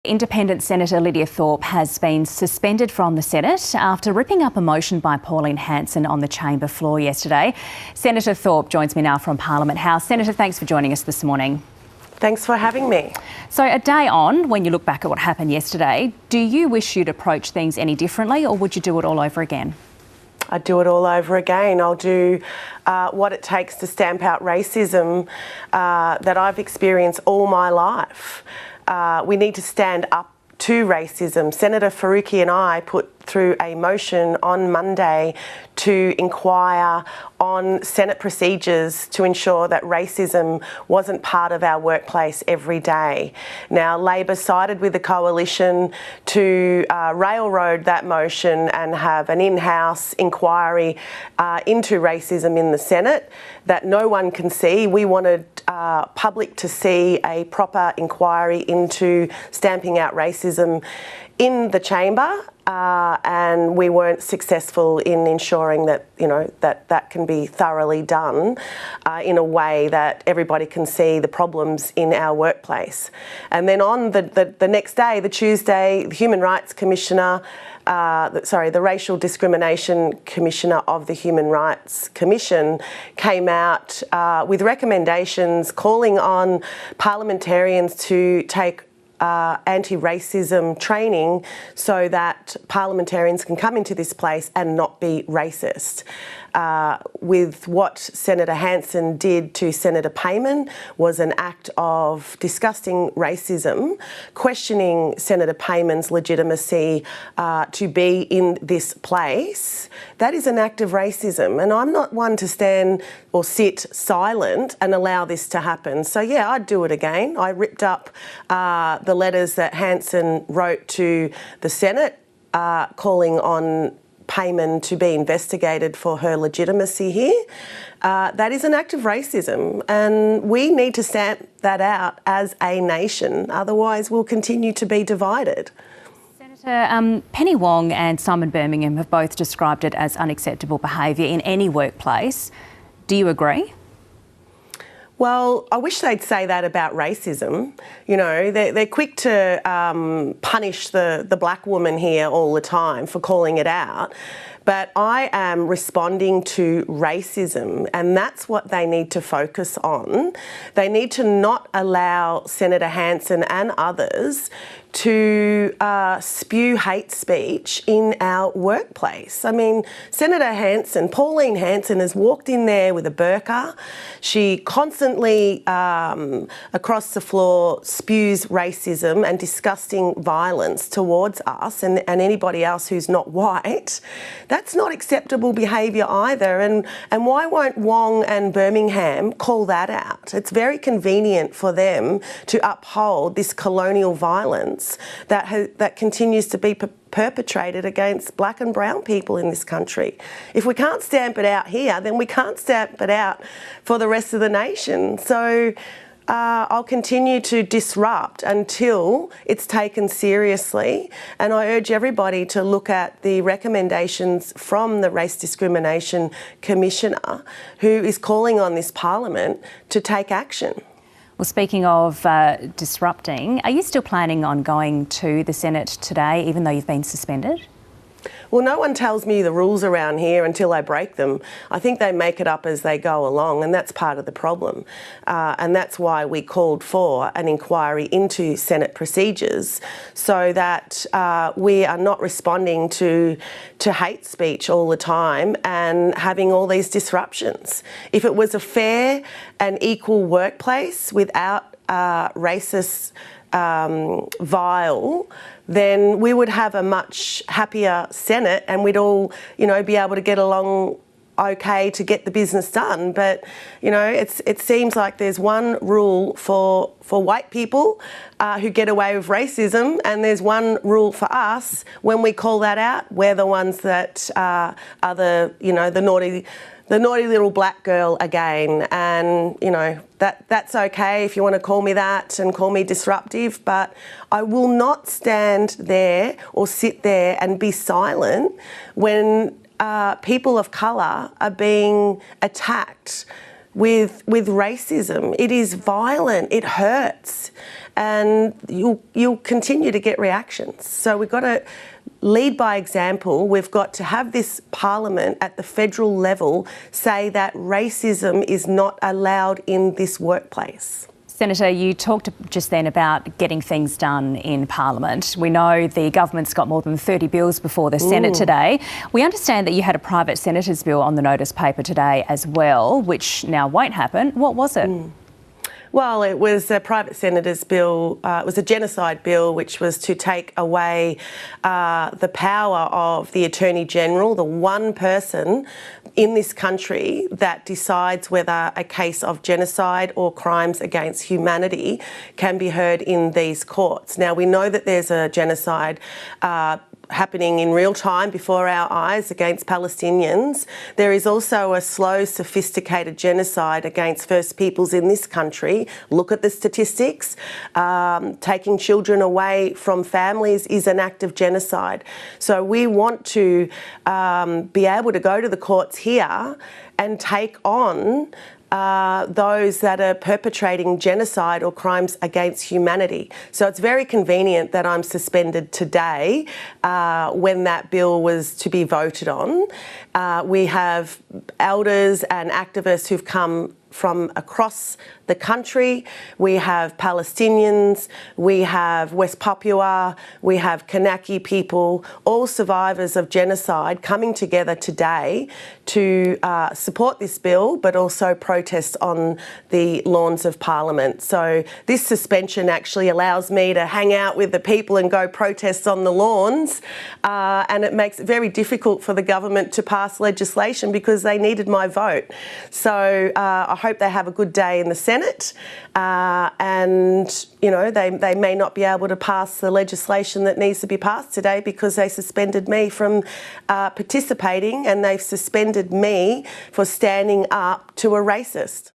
Independent Senator Lidia Thorpe has been suspended from the Senate after ripping up a motion by Pauline Hanson on the chamber floor yesterday. Senator Thorpe joins me now from Parliament House. Senator, thanks for joining us this morning. Thanks for having me. So a day on, when you look back at what happened yesterday, do you wish you'd approach things any differently, or would you do it all over again? I'd do it all over again. I'll do what it takes to stamp out racism that I've experienced all my life. We need to stand up to racism. Senator Faruqi and I put through a motion on Monday to inquire on Senate procedures to ensure that racism wasn't part of our workplace every day. Now, Labor sided with the coalition to railroad that motion and have an in-house inquiry into racism in the Senate that no one can see. We wanted public to see a proper inquiry into stamping out racism in the chamber, and we weren't successful in ensuring that that can be thoroughly done in a way that everybody can see the problems in our workplace. And then on the next day, the Tuesday, the Human Rights Commissioner, the Racial Discrimination Commissioner of the Human Rights Commission came out with recommendations calling on parliamentarians to take anti-racism training so that parliamentarians can come into this place and not be racist. With what Senator Hanson did to Senator Payman was an act of disgusting racism, questioning Senator Payman's legitimacy to be in this place. That is an act of racism, and I'm not one to stand or sit silent and allow this to happen. So yeah, I'd do it again. I ripped up the letters that Hanson wrote to the Senate calling on Payman to be investigated for her legitimacy here. That is an act of racism, and we need to stamp that out as a nation. Otherwise, we'll continue to be divided. Senator, Penny Wong and Simon Birmingham have both described it as unacceptable behaviour in any workplace. Do you agree? Well, I wish they'd say that about racism. You know, they're quick to punish the black woman here all the time for calling it out. But I am responding to racism, and that's what they need to focus on. They need to not allow Senator Hanson and others to spew hate speech in our workplace. I mean, Senator Hanson, Pauline Hanson, has walked in there with a burqa. She constantly, across the floor, spews racism and disgusting violence towards us and anybody else who's not white. That's not acceptable behaviour either. And why won't Wong and Birmingham call that out? It's very convenient for them to uphold this colonial violence that continues to be perpetrated against black and brown people in this country. If we can't stamp it out here, then we can't stamp it out for the rest of the nation. So I'll continue to disrupt until it's taken seriously, and I urge everybody to look at the recommendations from the Race Discrimination Commissioner, who is calling on this Parliament to take action. Well, speaking of disrupting, are you still planning on going to the Senate today, even though you've been suspended? Well, no one tells me the rules around here until I break them. I think they make it up as they go along, and that's part of the problem. And that's why we called for an inquiry into Senate procedures, so that we are not responding to hate speech all the time and having all these disruptions. If it was a fair and equal workplace without racist vile, then we would have a much happier Senate, and we'd all, be able to get along okay to get the business done. But, it seems like there's one rule for white people who get away with racism, and there's one rule for us. When we call that out, we're the ones that are the naughty little black girl again. And, that's okay if you want to call me that and call me disruptive, but I will not stand there or sit there and be silent when people of colour are being attacked with racism. It is violent, it hurts, and you'll continue to get reactions. So we've got to lead by example. We've got to have this parliament at the federal level say that racism is not allowed in this workplace. Senator, you talked just then about getting things done in Parliament. We know the government's got more than 30 bills before the Senate today. We understand that you had a private senator's bill on the notice paper today as well, which now won't happen. What was it? Well, it was a private senator's bill. It was a genocide bill, which was to take away the power of the Attorney General, the one person in this country that decides whether a case of genocide or crimes against humanity can be heard in these courts. Now, we know that there's a genocide happening in real time before our eyes against Palestinians. There is also a slow, sophisticated genocide against First Peoples in this country. Look at the statistics. Taking children away from families is an act of genocide. So we want to be able to go to the courts here and take on those that are perpetrating genocide or crimes against humanity. So it's very convenient that I'm suspended today when that bill was to be voted on. We have elders and activists who've come from across the country. We have Palestinians, we have West Papua, we have Kanaki people, all survivors of genocide coming together today to support this bill, but also protest on the lawns of Parliament. So this suspension actually allows me to hang out with the people and go protest on the lawns, and it makes it very difficult for the government to pass legislation because they needed my vote. So I hope they have a good day in the Senate, and they may not be able to pass the legislation that needs to be passed today because they suspended me from participating, and they've suspended me for standing up to a racist.